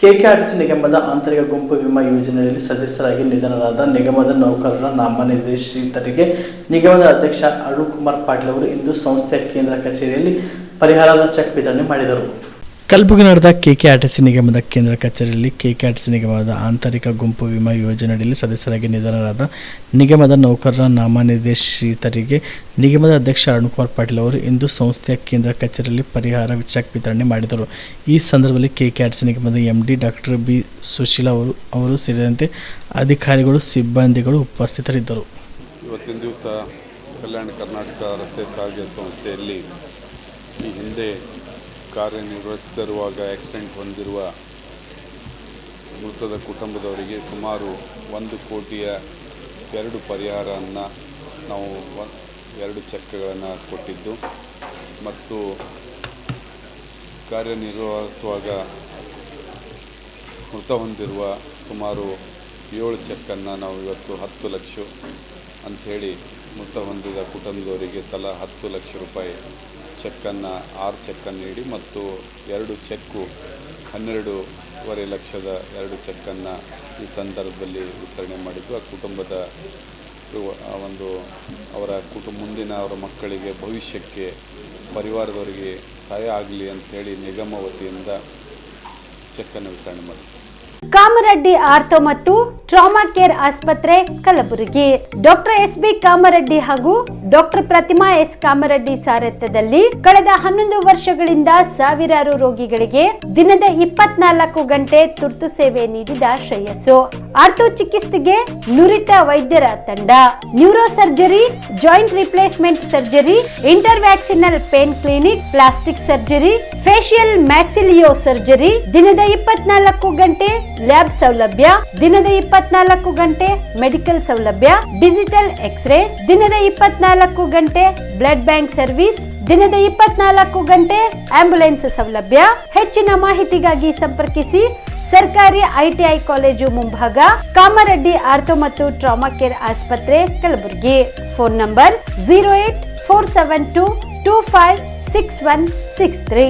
KKRTC ನಿಗಮದ ಆಂತರಿಕ ಗುಂಪು ವಿಮಾ ಯೋಜನೆಯಲ್ಲಿ ಸದಸ್ಯರಾಗಿ ನಿಧನರಾದ ನಿಗಮದ ನೌಕರರ ನಾಮನಿರ್ದೇಶಿತರಿಗೆ ನಿಗಮದ ಅಧ್ಯಕ್ಷ ಅರುಣ್ ಕುಮಾರ್ ಪಾಟೀಲ್ ಅವರು ಇಂದು ಸಂಸ್ಥೆಯ ಕೇಂದ್ರ ಕಚೇರಿಯಲ್ಲಿ ಪರಿಹಾರದ ಚೆಕ್ ವಿತರಣೆ ಮಾಡಿದರು. ಕಲಬುರಗಿ ನಡೆದ ಕೆಕೆಆರ್ಟಿಸಿ ನಿಗಮದ ಕೇಂದ್ರ ಕಚೇರಿಯಲ್ಲಿ ಕೆಕೆಆರ್ಟಿಸಿ ನಿಗಮದ ಆಂತರಿಕ ಗುಂಪು ವಿಮಾ ಯೋಜನೆಯಲ್ಲಿ ಸದಸ್ಯರಾಗಿ ನಿಧನರಾದ ನಿಗಮದ ನೌಕರರ ನಾಮನಿರ್ದೇಶಿತರಿಗೆ ನಿಗಮದ ಅಧ್ಯಕ್ಷ ಅರುಣ್ ಕುಮಾರ್ ಪಾಟೀಲ್ ಅವರು ಇಂದು ಸಂಸ್ಥೆಯ ಕೇಂದ್ರ ಕಚೇರಿಯಲ್ಲಿ ಪರಿಹಾರ ಚೆಕ್ ವಿತರಣೆ ಮಾಡಿದರು. ಈ ಸಂದರ್ಭದಲ್ಲಿ ಕೆಕೆಆರ್ಟಿಸಿ ನಿಗಮದ ಎಂಡಿ ಡಾಕ್ಟರ್ ಬಿ ಸುಶೀಲಾ ಅವರು ಸೇರಿದಂತೆ ಅಧಿಕಾರಿಗಳು ಸಿಬ್ಬಂದಿಗಳು ಉಪಸ್ಥಿತರಿದ್ದರು. ಇವತ್ತಿನ ದಿವಸ ಕಲ್ಯಾಣ ಕರ್ನಾಟಕ ರಸ್ತೆ ಸಾರಿಗೆ ಸಂಸ್ಥೆಯಲ್ಲಿ ಈ ಹಿಂದೆ ಕಾರ್ಯನಿರ್ವಹಿಸುತ್ತಿರುವಾಗ ಆಕ್ಸಿಡೆಂಟ್ ಹೊಂದಿರುವ ಮೃತದ ಕುಟುಂಬದವರಿಗೆ ಸುಮಾರು 1,02,00,000 ಪರಿಹಾರವನ್ನು ನಾವು 2 ಚೆಕ್ಗಳನ್ನು ಕೊಟ್ಟಿದ್ದು ಮತ್ತು ಕಾರ್ಯನಿರ್ವಹಿಸುವಾಗ ಮೃತ ಹೊಂದಿರುವ ಸುಮಾರು 7 ಚೆಕ್ಕನ್ನು ನಾವು ಇವತ್ತು 10 ಲಕ್ಷ ಅಂಥೇಳಿ ಮೃತ ಹೊಂದಿದ ಕುಟುಂಬದವರಿಗೆ ತಲಾ 10 ಲಕ್ಷ ರೂಪಾಯಿ ಚೆಕ್ಕನ್ನು 6 ಚೆಕ್ಕನ್ನು ನೀಡಿ ಮತ್ತು 2 ಚೆಕ್ಕು 12.5 ಲಕ್ಷದ 2 ಚೆಕ್ಕನ್ನು ಈ ಸಂದರ್ಭದಲ್ಲಿ ವಿತರಣೆ ಮಾಡಿದ್ದು. ಆ ಕುಟುಂಬದ ಮುಂದಿನ ಅವರ ಮಕ್ಕಳಿಗೆ ಭವಿಷ್ಯಕ್ಕೆ ಪರಿವಾರದವರಿಗೆ ಸಹಾಯ ಆಗಲಿ ಅಂಥೇಳಿ ನಿಗಮ ವತಿಯಿಂದ ಚೆಕ್ಕನ್ನು ವಿತರಣೆ ಮಾಡಿದ್ದು. ಕಾಮರೆಡ್ಡಿ ಆರ್ಥೋ ಮತ್ತು ಟ್ರಾಮಾ ಕೇರ್ ಆಸ್ಪತ್ರೆ ಕಲಬುರಗಿ. Doctor S B. ಕಾಮರೆಡ್ಡಿ ಹಾಗೂ ಡಾಕ್ಟರ್ ಪ್ರತಿಮಾ ಎಸ್. ಕಾಮರೆಡ್ಡಿ ಸಾರಥ್ಯದಲ್ಲಿ ಕಳೆದ 11 ವರ್ಷಗಳಿಂದ ಸಾವಿರಾರು ರೋಗಿಗಳಿಗೆ ದಿನದ 24 ಗಂಟೆ ತುರ್ತು ಸೇವೆ ನೀಡಿದ ಶ್ರೇಯಸ್ಸು. ಆರ್ಥೋ ಚಿಕಿತ್ಸೆಗೆ ನುರಿತ ವೈದ್ಯರ ತಂಡ, neuro surgery, joint replacement surgery, interventional pain clinic, plastic surgery, facial maxillo surgery, ದಿನದ 24 ಗಂಟೆ ಲ್ಯಾಬ್ ಸೌಲಭ್ಯ, ದಿನದ 24 ಗಂಟೆ ಮೆಡಿಕಲ್ ಸೌಲಭ್ಯ, ಡಿಜಿಟಲ್ ಎಕ್ಸ್ರೇ, ದಿನದ 24 ಗಂಟೆ ಬ್ಲಡ್ ಬ್ಯಾಂಕ್ ಸರ್ವಿಸ್, ದಿನದ 24 ಗಂಟೆ ಆಂಬ್ಯುಲೆನ್ಸ್ ಸೌಲಭ್ಯ. ಹೆಚ್ಚಿನ ಮಾಹಿತಿಗಾಗಿ ಸಂಪರ್ಕಿಸಿ ಸರ್ಕಾರಿ ಐಟಿಐ ಕಾಲೇಜು ಮುಂಭಾಗ, ಕಾಮರೆಡ್ಡಿ ಆರ್ಥೋ ಮತ್ತು ಟ್ರಾಮಾ ಕೇರ್ ಆಸ್ಪತ್ರೆ ಕಲಬುರಗಿ. Phone number 084722566163.